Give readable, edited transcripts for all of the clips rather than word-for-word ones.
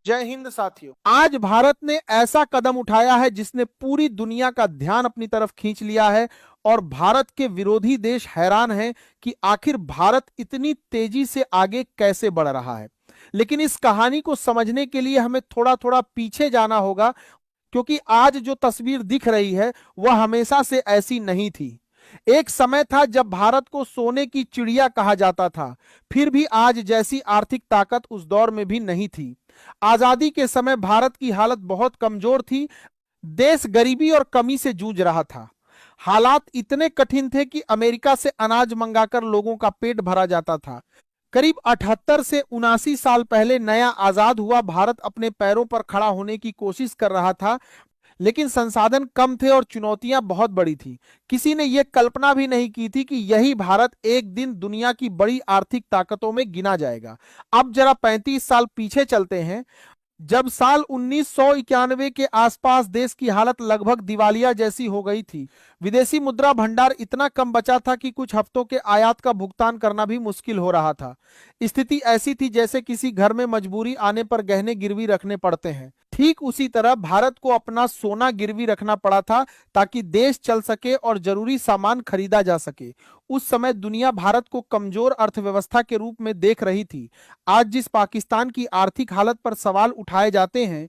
जय हिंद साथियों। आज भारत ने ऐसा कदम उठाया है जिसने पूरी दुनिया का ध्यान अपनी तरफ खींच लिया है और भारत के विरोधी देश हैरान हैं कि आखिर भारत इतनी तेजी से आगे कैसे बढ़ रहा है। लेकिन इस कहानी को समझने के लिए हमें थोड़ा थोड़ा पीछे जाना होगा, क्योंकि आज जो तस्वीर दिख रही है वह हमेशा से ऐसी नहीं थी। एक समय था जब भारत को सोने की चिड़िया कहा जाता था, फिर भी आज जैसी आर्थिक ताकत उस दौर में भी नहीं थी। आजादी के समय भारत की हालत बहुत कमजोर थी। देश गरीबी और कमी से जूझ रहा था। हालात इतने कठिन थे कि अमेरिका से अनाज मंगाकर लोगों का पेट भरा जाता था। करीब 78 से 79 साल पहले नया आजाद हुआ भारत अपने पैरों पर खड़ा होने की कोशिश कर रहा था, लेकिन संसाधन कम थे और चुनौतियां बहुत बड़ी थी। किसी ने यह कल्पना भी नहीं की थी कि यही भारत एक दिन दुनिया की बड़ी आर्थिक ताकतों में गिना जाएगा। अब जरा 35 साल पीछे चलते हैं, जब साल 1991 के आसपास देश की हालत लगभग दिवालिया जैसी हो गई थी। विदेशी मुद्रा भंडार इतना कम बचा था कि कुछ हफ्तों के आयात का भुगतान करना भी मुश्किल हो रहा था। स्थिति ऐसी थी जैसे किसी घर में मजबूरी आने पर गहने गिरवी रखने पड़ते हैं। ठीक उसी तरह भारत को अपना सोना गिरवी रखना पड़ा था ताकि देश चल सके और जरूरी सामान खरीदा जा सके। उस समय दुनिया भारत को कमजोर अर्थव्यवस्था के रूप में देख रही थी। आज जिस पाकिस्तान की आर्थिक हालत पर सवाल उठाए जाते हैं,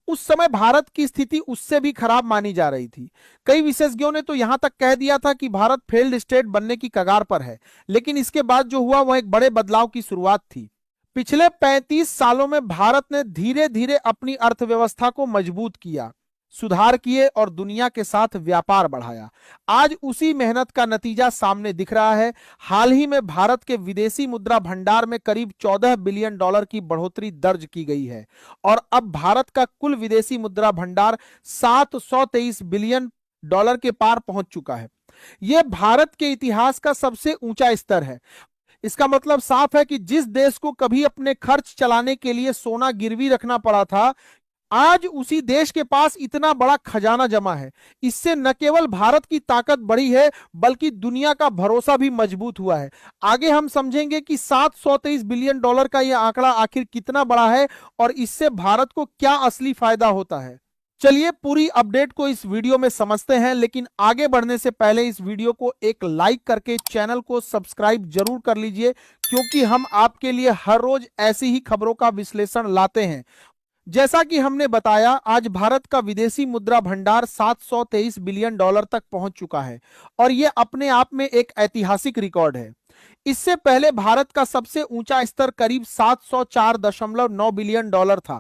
उस समय भारत की स्थिति उससे भी खराब मानी जा रही थी। कई विशेषज्ञों ने तो यहां तक कह दिया था कि भारत फेल्ड स्टेट बनने की कगार पर है। लेकिन इसके बाद जो हुआ वह एक बड़े बदलाव की शुरुआत थी। पिछले 35 सालों में भारत ने धीरे धीरे अपनी अर्थव्यवस्था को मजबूत किया, सुधार किए और दुनिया के साथ व्यापार बढ़ाया। आज उसी मेहनत का नतीजा सामने दिख रहा है। हाल ही में भारत के विदेशी मुद्रा भंडार में करीब 14 बिलियन डॉलर की बढ़ोतरी दर्ज की गई है और अब भारत का कुल विदेशी मुद्रा भंडार 723 बिलियन डॉलर के पार पहुंच चुका है। यह भारत के इतिहास का सबसे ऊंचा स्तर है। इसका मतलब साफ है कि जिस देश को कभी अपने खर्च चलाने के लिए सोना गिरवी रखना पड़ा था, आज उसी देश के पास इतना बड़ा खजाना जमा है। इससे न केवल भारत की ताकत बढ़ी है, बल्कि दुनिया का भरोसा भी मजबूत हुआ है। आगे हम समझेंगे कि 723 बिलियन डॉलर का यह आंकड़ा आखिर कितना बड़ा है और इससे भारत को क्या असली फायदा होता है। चलिए पूरी अपडेट को इस वीडियो में समझते हैं, लेकिन आगे बढ़ने से पहले इस वीडियो को एक लाइक करके चैनल को सब्सक्राइब जरूर कर लीजिए, क्योंकि हम आपके लिए हर रोज ऐसी ही खबरों का विश्लेषण लाते हैं। जैसा कि हमने बताया, आज भारत का विदेशी मुद्रा भंडार 723 बिलियन डॉलर तक पहुंच चुका है और यह अपने आप में एक ऐतिहासिक रिकॉर्ड है। इससे पहले भारत का सबसे ऊंचा स्तर करीब 704.9 बिलियन डॉलर था।